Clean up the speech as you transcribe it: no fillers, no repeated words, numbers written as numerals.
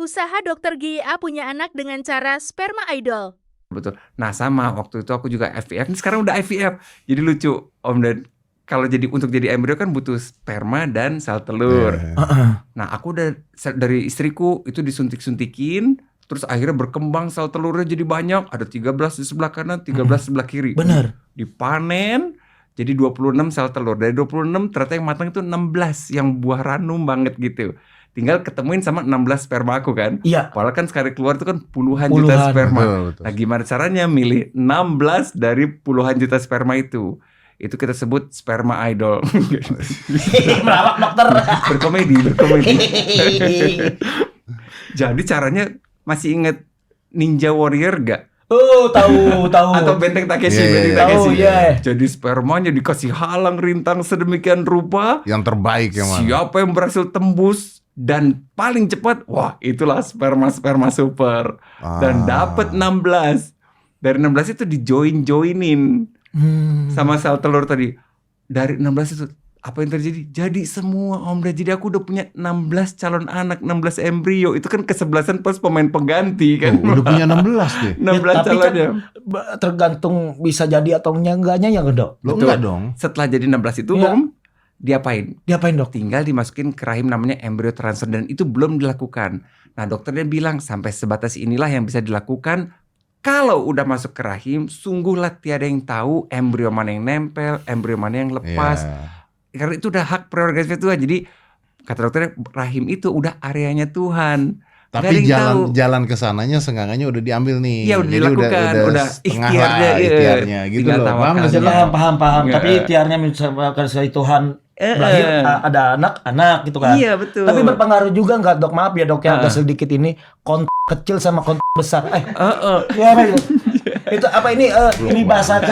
Usaha Dokter GIA punya anak dengan cara sperma idol. Betul. Nah sama waktu itu aku juga IVF. Ini sekarang udah IVF. Jadi lucu Om dan kalau untuk jadi embrio kan butuh sperma dan sel telur. Nah aku udah dari istriku itu disuntik-suntikin. Terus akhirnya berkembang sel telurnya jadi banyak. Ada 13 di sebelah kanan, 13 sebelah kiri. Bener. Dipanen. Jadi 26 sel telur. Dari 26 ternyata yang matang itu 16. Yang buah ranum banget gitu. Tinggal ketemuin sama 16 sperma aku kan. Iya. Padahal kan sekali keluar itu kan puluhan juta sperma. Betul. Nah gimana caranya milih 16 dari puluhan juta sperma itu. Itu kita sebut sperma idol. Melawak dokter. berkomedi. Jadi caranya masih inget Ninja Warrior gak? Oh, tahu. Atau Benteng Takeshi, Yeah. Benteng Tahu, Takeshi. yeah. Jadi spermanya dikasih halang rintang sedemikian rupa. Yang terbaik yang mana? Siapa yang berhasil tembus dan paling cepat, wah itulah sperma super. Dan dapat 16. Dari 16 itu dijoinin sama sel telur tadi. Dari 16 itu apa yang terjadi? Jadi semua Om. Jadi aku udah punya 16 calon anak, 16 embrio. Itu kan kesebelasan plus pemain pengganti kan. Udah punya 16 deh. 16 tapi kan calonnya. tergantung bisa jadi atau enggaknya ya dok. Lo Betul. enggak dong? Setelah jadi 16 itu Iya. Om, diapain? Diapain dok? Tinggal dimasukin ke rahim namanya embrio transfer dan itu belum dilakukan. Nah dokternya bilang sampai sebatas inilah yang bisa dilakukan. Kalau udah masuk ke rahim, sungguhlah tiada yang tahu embrio mana yang nempel, embrio mana yang lepas. Iya. Karena itu udah hak prerogatif Tuhan. Jadi kata dokternya rahim itu udah areanya Tuhan. Nggak ada Tapi yang tahu. jalan ke sananya seenggaknya udah diambil nih. Iya, udah Jadi dilakukan, udah setengah ikhtiarnya, lah, iya. ikhtiarnya gitu Tinggal loh. tawakal. Paham nggak sih? Iya. Paham. Nggak. Tapi tiarnya misalkan dari Tuhan lahir ada anak gitu kan. Iya betul. Tapi berpengaruh juga nggak dok? Maaf ya dok yang agak sedikit ini kecil sama besar. Ya, itu apa ini bahasa